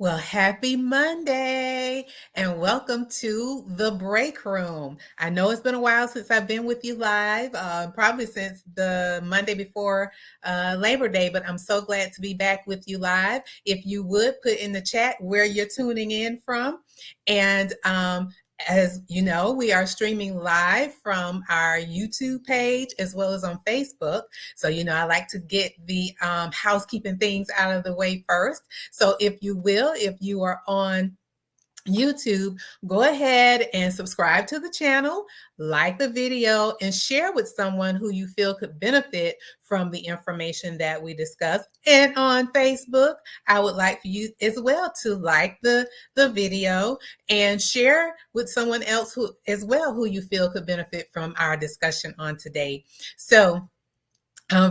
Well, happy Monday and welcome to the break room. I know it's been a while since I've been with you live, probably since the Monday before Labor Day, but I'm so glad to be back with you live. If you would put in the chat where you're tuning in from. And as you know, we are streaming live from our YouTube page as well as on Facebook. So, I like to get the housekeeping things out of the way first. So if you are on YouTube, go ahead and subscribe to the channel, like the video, and share with someone who you feel could benefit from the information that we discuss. And on Facebook, I would like for you as well to like the video and share with someone else who you feel could benefit from our discussion on today. So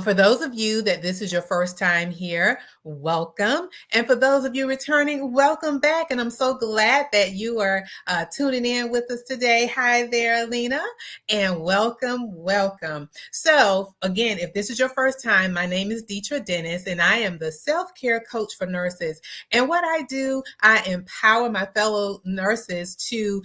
for those of you that this is your first time here, welcome. And for those of you returning, welcome back. And I'm so glad that you are tuning in with us today. Hi there, Alina, and welcome. So again, if this is your first time, my name is Deetra Dennis, and I am the self-care coach for nurses. And what I do, I empower my fellow nurses to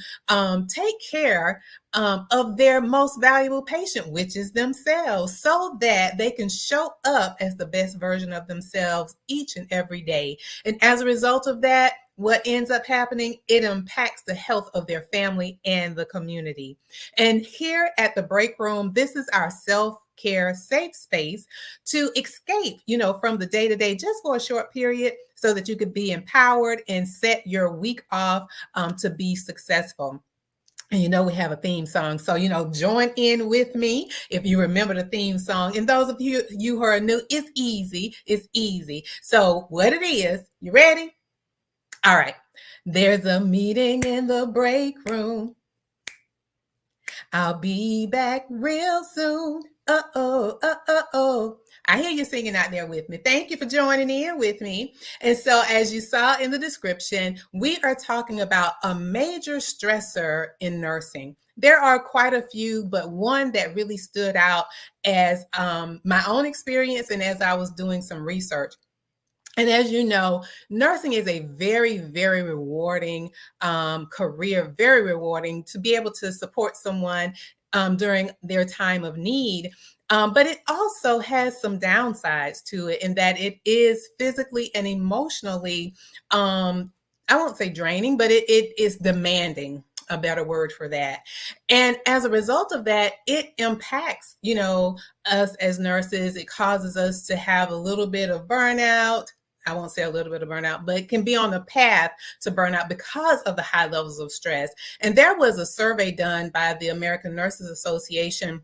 take care of their most valuable patient, which is themselves, so that they can show up as the best version of themselves each and every day. And as a result of that, what ends up happening, it impacts the health of their family and the community. And here at the break room, this is our self-care safe space to escape, from the day-to-day just for a short period so that you could be empowered and set your week off to be successful. And we have a theme song. So, join in with me if you remember the theme song. And those of you who are new, it's easy. It's easy. So what it is, you ready? All right. There's a meeting in the break room. I'll be back real soon. Uh-oh. I hear you singing out there with me. Thank you for joining in with me. And so as you saw in the description, we are talking about a major stressor in nursing. There are quite a few, but one that really stood out as my own experience and as I was doing some research. And as you know, nursing is a very, very rewarding career, very rewarding to be able to support someone during their time of need. But it also has some downsides to it in that it is physically and emotionally, I won't say draining, but it is demanding, a better word for that. And as a result of that, it impacts, us as nurses. It causes us to have a little bit of burnout. I won't say a little bit of burnout, but it can be on the path to burnout because of the high levels of stress. And there was a survey done by the American Nurses Association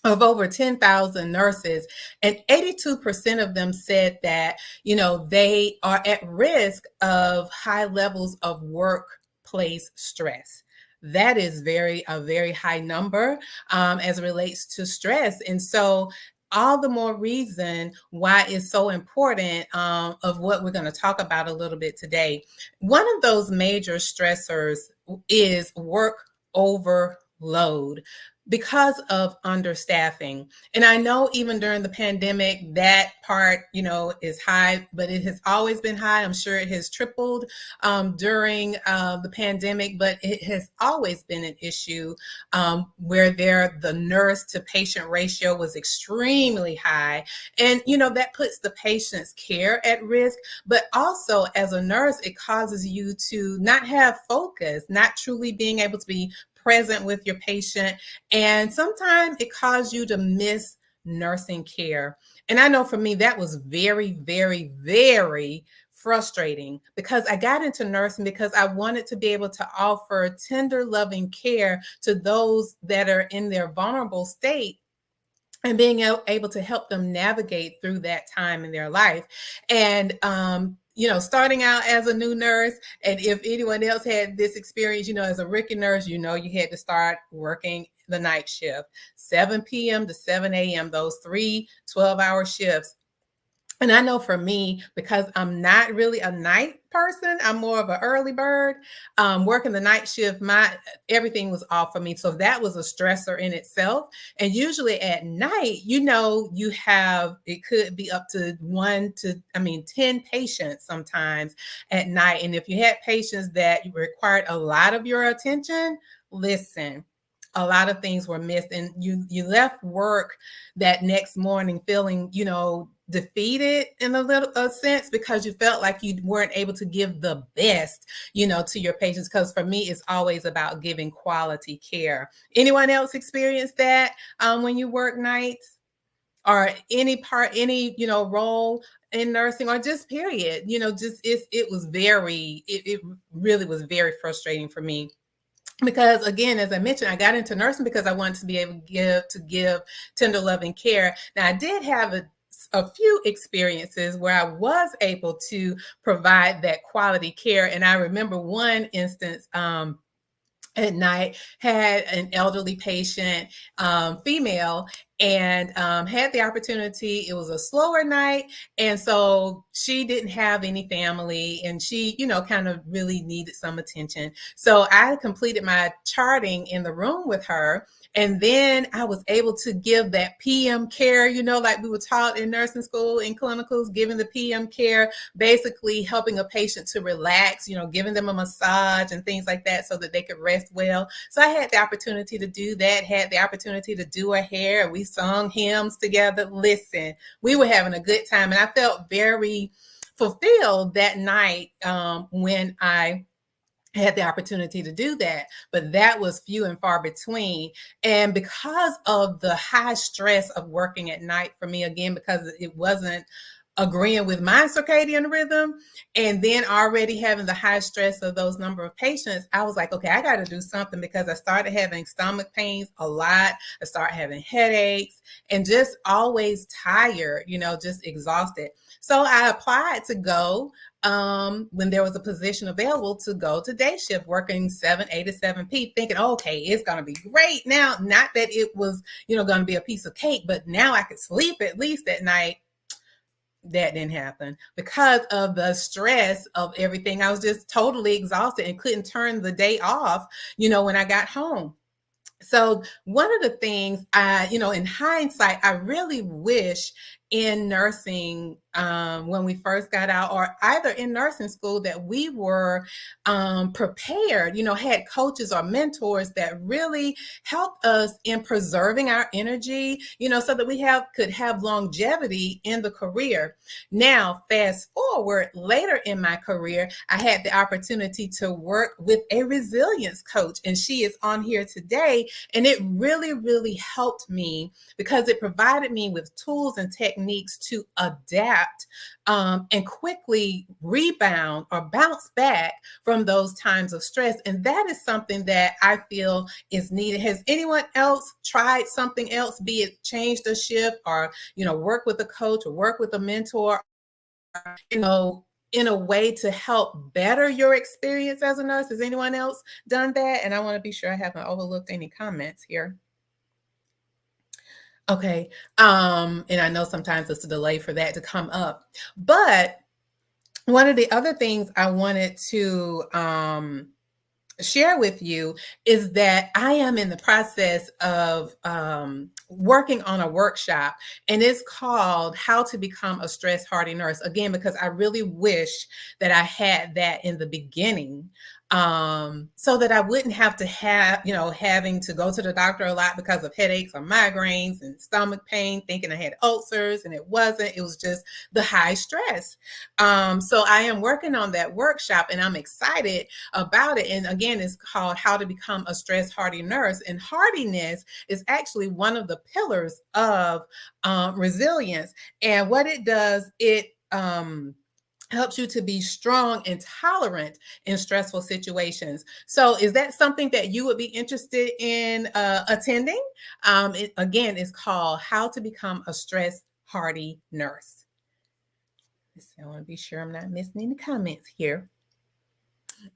of over 10,000 nurses, and 82% of them said that, they are at risk of high levels of workplace stress. That is a very high number as it relates to stress. And so all the more reason why it's so important of what we're going to talk about a little bit today. One of those major stressors is work overload because of understaffing. And I know even during the pandemic, that part, is high, but it has always been high. I'm sure it has tripled during the pandemic, but it has always been an issue where the nurse to patient ratio was extremely high. And, that puts the patient's care at risk, but also as a nurse, it causes you to not have focus, not truly being able to be present with your patient. And sometimes it causes you to miss nursing care. And I know for me, that was very, very, very frustrating because I got into nursing because I wanted to be able to offer tender, loving care to those that are in their vulnerable state and being able to help them navigate through that time in their life. And, starting out as a new nurse, and if anyone else had this experience, as a rookie nurse, you had to start working the night shift, 7 p.m. to 7 a.m., those 3 12-hour shifts. And I know for me, because I'm not really a night person, I'm more of an early bird. Working the night shift, my everything was off for me. So that was a stressor in itself. And usually at night, you have it could be up to 10 patients sometimes at night. And if you had patients that required a lot of your attention, listen, a lot of things were missed. And you left work that next morning feeling, defeated in a sense, because you felt like you weren't able to give the best, to your patients. Because for me, it's always about giving quality care. Anyone else experience that when you work nights, or any role in nursing, or just period, just it really was very frustrating for me, because again, as I mentioned, I got into nursing because I wanted to be able to give tender loving care. Now, I did have a few experiences where I was able to provide that quality care. And I remember one instance, at night, had an elderly patient, female, and had the opportunity. It was a slower night, and so she didn't have any family, and she, kind of really needed some attention. So I completed my charting in the room with her, and then I was able to give that PM care, like we were taught in nursing school, in clinicals, giving the PM care, basically helping a patient to relax, giving them a massage and things like that so that they could rest well. So I had the opportunity to do that, had the opportunity to do her hair, and we sung hymns together. Listen, we were having a good time, and I felt very fulfilled that night when I had the opportunity to do that. But that was few and far between. And because of the high stress of working at night for me, again, because it wasn't agreeing with my circadian rhythm, and then already having the high stress of those number of patients, I was like, okay, I got to do something, because I started having stomach pains a lot. I started having headaches, and just always tired, just exhausted. So I applied to go, when there was a position available, to go to day shift, working 7 A to 7 P, thinking, oh, okay, it's going to be great now. Not that it was, going to be a piece of cake, but now I could sleep at least at night. That didn't happen because of the stress of everything. I was just totally exhausted and couldn't turn the day off, when I got home. So one of the things in hindsight, I really wish in nursing, when we first got out, or either in nursing school, that we were prepared, had coaches or mentors that really helped us in preserving our energy, so that we could have longevity in the career. Now, fast forward later in my career, I had the opportunity to work with a resilience coach, and she is on here today. And it really, really helped me, because it provided me with tools and techniques to adapt and quickly rebound or bounce back from those times of stress. And that is something that I feel is needed. Has anyone else tried something else, be it change the shift, or, work with a coach, or work with a mentor, you know, in a way to help better your experience as a nurse? Has anyone else done that? And I want to be sure I haven't overlooked any comments here. Okay. And I know sometimes it's a delay for that to come up. But one of the other things I wanted to share with you is that I am in the process of working on a workshop, and it's called How to Become a Stress Hardy Nurse. Again, because I really wish that I had that in the beginning, so that I wouldn't have to having to go to the doctor a lot because of headaches or migraines and stomach pain, thinking I had ulcers, and it wasn't. It was just the high stress. So I am working on that workshop, and I'm excited about it. And again, it's called How to Become a Stress Hardy Nurse. And hardiness is actually one of the pillars of resilience. And what it does, it helps you to be strong and tolerant in stressful situations. So is that something that you would be interested in attending? It, again, is called How to Become a Stress Hardy Nurse. I want to be sure I'm not missing any comments here.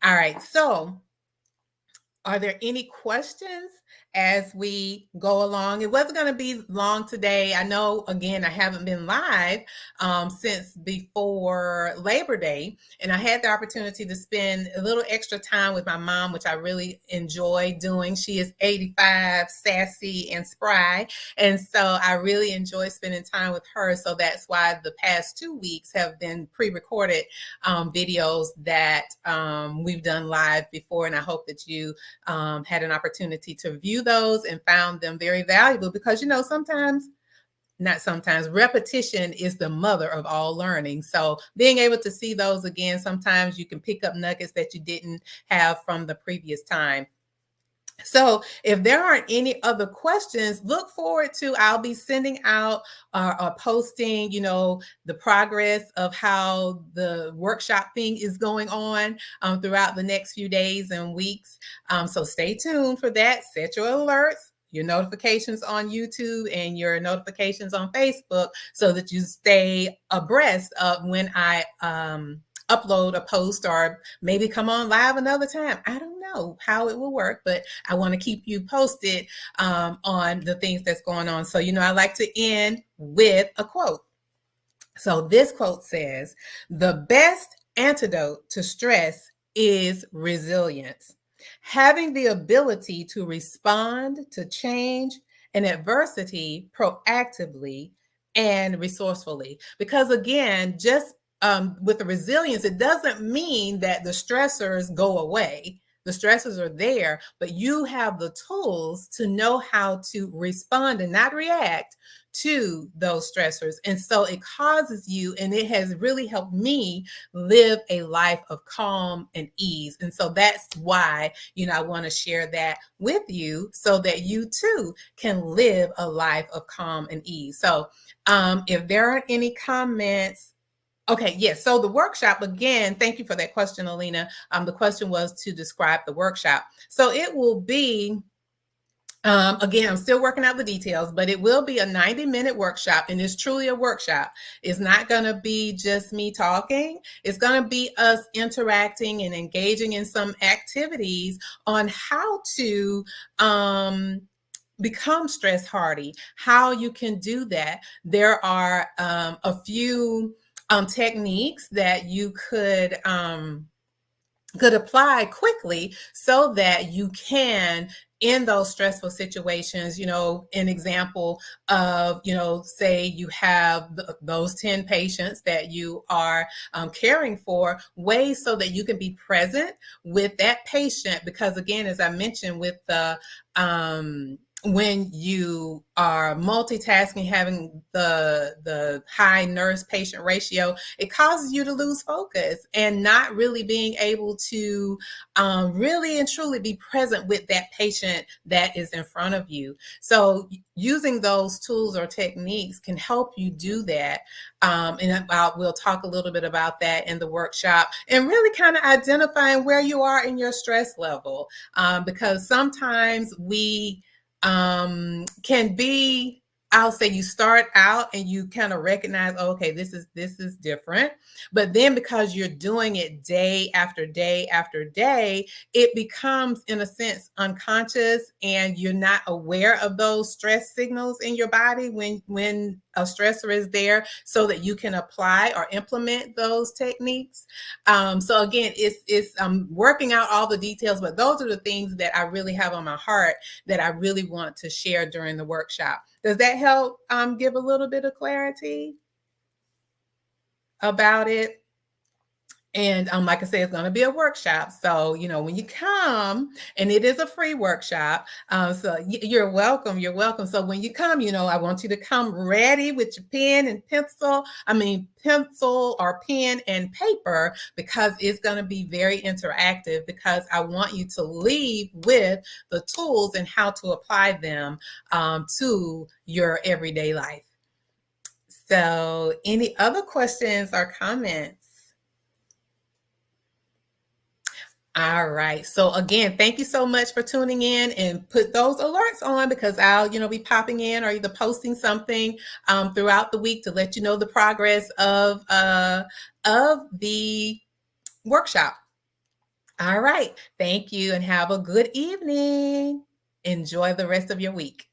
All right. So Are there any questions as we go along? It wasn't going to be long today. I know, again, I haven't been live since before Labor Day, and I had the opportunity to spend a little extra time with my mom, which I really enjoy doing. She is 85, sassy, and spry, and so I really enjoy spending time with her. So that's why the past 2 weeks have been pre-recorded videos that we've done live before, and I hope that you had an opportunity to view those and found them very valuable, because repetition is the mother of all learning. So being able to see those again, sometimes you can pick up nuggets that you didn't have from the previous time. So if there aren't any other questions, look forward to, I'll be sending out or posting, the progress of how the workshop thing is going on throughout the next few days and weeks. So stay tuned for that. Set your alerts, your notifications on YouTube, and your notifications on Facebook, so that you stay abreast of when I upload a post, or maybe come on live another time. I don't know how it will work, but I want to keep you posted on the things that's going on. So, I like to end with a quote. So this quote says, "The best antidote to stress is resilience. Having the ability to respond to change and adversity proactively and resourcefully." Because again, just with the resilience, it doesn't mean that the stressors go away. The stressors are there, but you have the tools to know how to respond and not react to those stressors. And so it causes you, and it has really helped me live a life of calm and ease. And so that's why, I want to share that with you, so that you too can live a life of calm and ease. So if there aren't any comments, okay, yes. So the workshop, again, thank you for that question, Alina. The question was to describe the workshop. So it will be, again, I'm still working out the details, but it will be a 90-minute workshop, and it's truly a workshop. It's not going to be just me talking. It's going to be us interacting and engaging in some activities on how to become stress hardy, how you can do that. There are a few techniques that you could apply quickly, so that you can, in those stressful situations, an example of, say you have those 10 patients that you are caring for, ways so that you can be present with that patient. Because again, as I mentioned, with the when you are multitasking, having the high nurse patient ratio, it causes you to lose focus and not really being able to really and truly be present with that patient that is in front of you. So using those tools or techniques can help you do that. And we'll talk a little bit about that in the workshop, and really kind of identifying where you are in your stress level, because sometimes we can be, I'll say, you start out and you kind of recognize, oh, okay, this is different. But then because you're doing it day after day after day, it becomes, in a sense, unconscious, and you're not aware of those stress signals in your body when a stressor is there, so that you can apply or implement those techniques. So again, it's working out all the details, but those are the things that I really have on my heart that I really want to share during the workshop. Does that help give a little bit of clarity about it? And like I said, it's going to be a workshop. So, when you come, and it is a free workshop, so you're welcome. You're welcome. So when you come, I want you to come ready with your pencil or pen and paper, because it's going to be very interactive, because I want you to leave with the tools and how to apply them to your everyday life. So any other questions or comments? All right. So again, thank you so much for tuning in, and put those alerts on, because I'll, be popping in or either posting something throughout the week to let you know the progress of the workshop. All right. Thank you and have a good evening. Enjoy the rest of your week.